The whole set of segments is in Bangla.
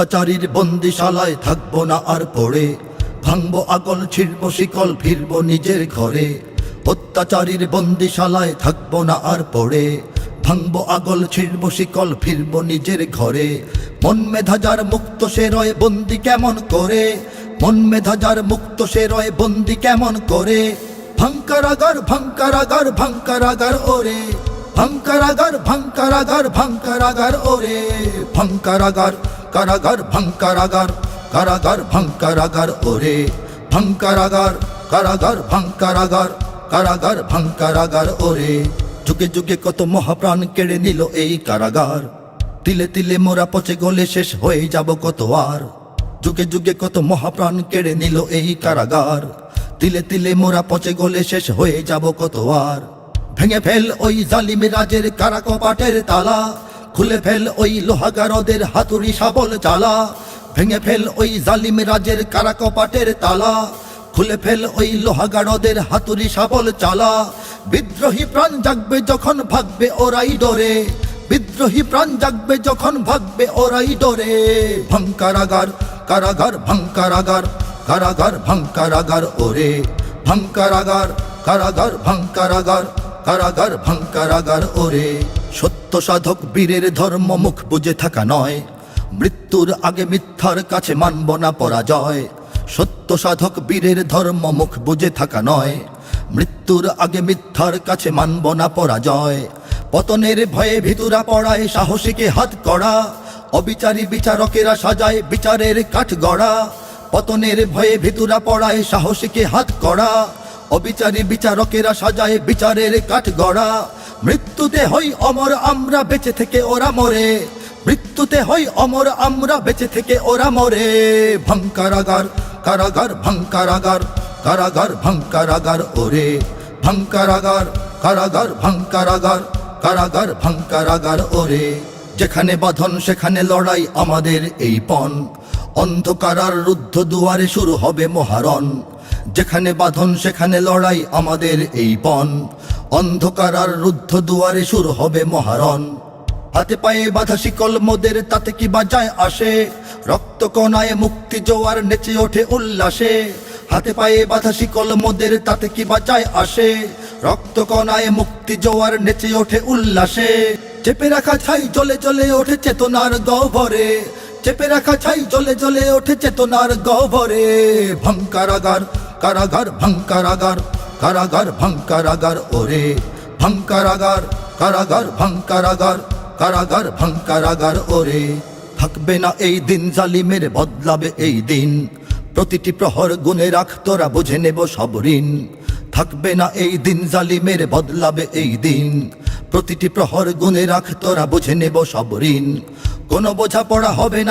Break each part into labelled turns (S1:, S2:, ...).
S1: অত্যাচারীর বন্দিশালায় থাকবো না আর পড়ে, ভাঙবো আগল ছিড়বো শিকল ফিরবো নিজের ঘরে। অত্যাচারীর বন্দিশালায় থাকবো না আর পড়ে, ভাঙবো আগল ছিড়বো শিকল ফিরবো নিজের ঘরে। মন মেধা যার মুক্ত সে রয় বন্দি কেমন করে, মন মেধা যার মুক্ত সে রয় বন্দি কেমন করে। ভাঙকারাগার ভাঙকারাগার ভাঙকারাগার ওরে, ভাঙকারাগার ভাঙকারাগার ভাঙকারাগার ওরে। ভাঙকারাগার কারাগার ভাঙকারাগার কারাগার ভাঙকারাগার ওরে। ভাঙকারাগার কারাগার ভাঙকারাগার কারাগার ভাঙকারাগার ওরে। যুগে যুগে কত মহাপ্রাণ কেড়ে নিল এই কারাগার, তিলে তিলে মোরা পচে গলে শেষ হয়ে যাব কত আর। যুগে যুগে কত মহাপ্রাণ কেড়ে নিল এই কারাগার, তিলে তিলে মোরা পচে গলে শেষ হয়ে যাব কত আর। ভেঙে ফেল ওই জালিম রাজের কারা কপাটের তালা, খুলে ফেল ওই লোহাগারদের হাতুড়ি শাবল চালা। ভেঙে ফেল ওই জালিম রাজের কারা কপাটের তালা, খুলে ফেল ওই লোহাগারদের হাতুড়ি শাবল চালা। বিদ্রোহী প্রাণ জাগবে যখন ভাগবে ওরাই ডরে, বিদ্রোহী প্রাণ জাগবে যখন ভাগবে ওরাই ডরে। ভাঙকারাগার কারাগার ভাঙকারাগার কারাগার ভাঙকারাগার ওরে। ভাঙকারাগার কারাগার ভাঙকারাগার কারাগার ভাঙকারাগার ওরে। সত্য সাধক বীরের ধর্ম মুখ বুঝে থাকা নয়, মৃত্যুর আগে মিথ্যার কাছে মানব না পরাজয়। সত্য সাধক বীরের ধর্ম মুখ বুঝে থাকা নয়, মৃত্যুর আগে মিথ্যার কাছে মানব না পরাজয়। পতনের ভয়ে ভিতুরা পড়ায় সাহসীকে হাত করা, অবিচারী বিচারকেরা সাজায় বিচারের কাঠ গড়া। পতনের ভয়ে ভিতুরা পড়ায় সাহসীকে হাত করা, অবিচারী বিচারকেরা সাজায় বিচারের কাঠ গড়া। মৃত্যুতে হই অমর আমরা বেঁচে থেকে ওরা মরে, মৃত্যুতে হই অমর আমরা বেঁচে থেকে ওরা মরে। ভাঙকারাগার কারাগার ভাঙকারাগার কারাগার ভাঙকারাগার ওরে। ভাঙকারাগার কারাগার ভাঙকারাগার কারাগার ভাঙকারাগার ওরে। যেখানে বাঁধন সেখানে লড়াই আমাদের এই পণ, অন্ধকারার রুদ্ধ দুয়ারে শুরু হবে মহারণ। যেখানে বাঁধন সেখানে লড়াই আমাদের এই পণ, অন্ধকারার রুদ্ধ দুয়ারে শুরু হবে মহারণ। হাতে পায়ে বাঁধা শিকল মোদের তাতে কি বাজায় আসে, রক্ত কণায় মুক্তি জোয়ার নেচে ওঠে উল্লাসে। হাতে পায়ে বাঁধা শিকল মোদের তাতে কি বাজায় আসে, রক্ত কণায় মুক্তি জোয়ার নেচে ওঠে উল্লাসে। চেপে রাখা ছাই জ্বলে জ্বলে ওঠে চেতনার গহ্বরে, চেপে রাখা ছাই জ্বলে জ্বলে ওঠে চেতনার গহ্বরে। ভাঙকারাগার কারাগার ভাঙকারাগার কারাগার ভাঙকারাগার ওরে। ভাঙকারাগার কারাগার ভাঙকারাগার কারাগার ভাঙকারাগার ওরে। থাকবে না এই দিন জালিমের বদলাবে এই দিন, প্রতিটি প্রহর গুনে রাখ তোরা বুঝে নেব সব ঋণ। থাকবে না এই দিন জালিমের বদলাবে এই দিন, প্রতিটি প্রহর গুনে রাখ তোরা বুঝে নেব সব ঋণ। কোনো বোঝাপড়া হবে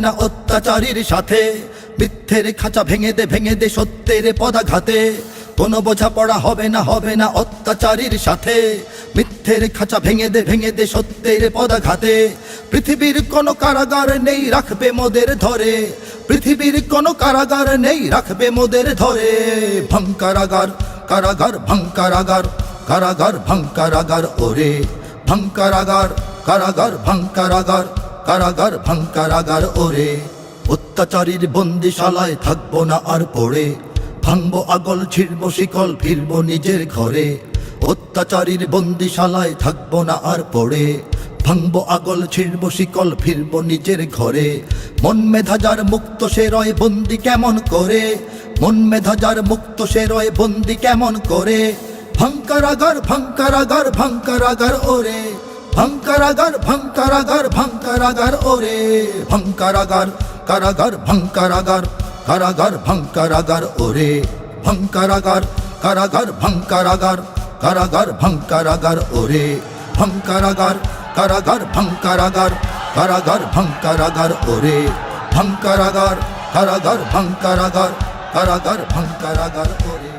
S1: না অত্যাচারীর সাথে, মিথ্যের খাঁচা ভেঙে দে সত্যের পদাঘাতে। কোনো বোঝাপড়া হবে না অত্যাচারীর সাথে, মিথ্যের খাঁচা ভেঙে দে সত্যের পদাঘাতে। পৃথিবীর কোনো কারাগার নেই রাখবে মোদের ধরে, পৃথিবীর কোনো কারাগার নেই রাখবে মোদের ধরে। ভাঙকারাগার কারাগার ভাঙকারাগার কারাগার ভাঙকারাগার ওরে। ভাঙকারাগার কারাগার ভাঙকারাগার কারাগার ভাঙকারাগার ওরে। অত্যাচারীর বন্দিশালায় থাকবো না আর পড়ে, ভাঙবো আগল ছিড়বো শিকল ফিরবো নিজের ঘরে। অত্যাচারীর বন্দিশালায় থাকবো না আর পড়ে, ভাঙবো আগল ছিড়বো শিকল ফিরবো নিজের ঘরে। মন মেধা যার মুক্ত সে রয় বন্দি কেমন করে, মন মেধা যার মুক্ত সে রয় বন্দি কেমন করে। ভাঙকারাগার ভাঙকারাগার ভাঙকারাগার ওরে। ভাঙকারাগার ভাঙকারাগার ভাঙকারাগার ওরে। ভাঙকারাগার কারাগার ভাঙকারাগার কারাগার ভাঙকারাগার ওরে। ভাঙকারাগার কারাগার ভাঙকারাগার কারাগার ভাঙকারাগার ওরে। ভাঙকারাগার কারাগার ভাঙকারাগার কারাগার ভাঙকারাগার ওরে। ভাঙকারাগার কারাগার ভাঙকারাগার কারাগার ভাঙকারাগার ওরে।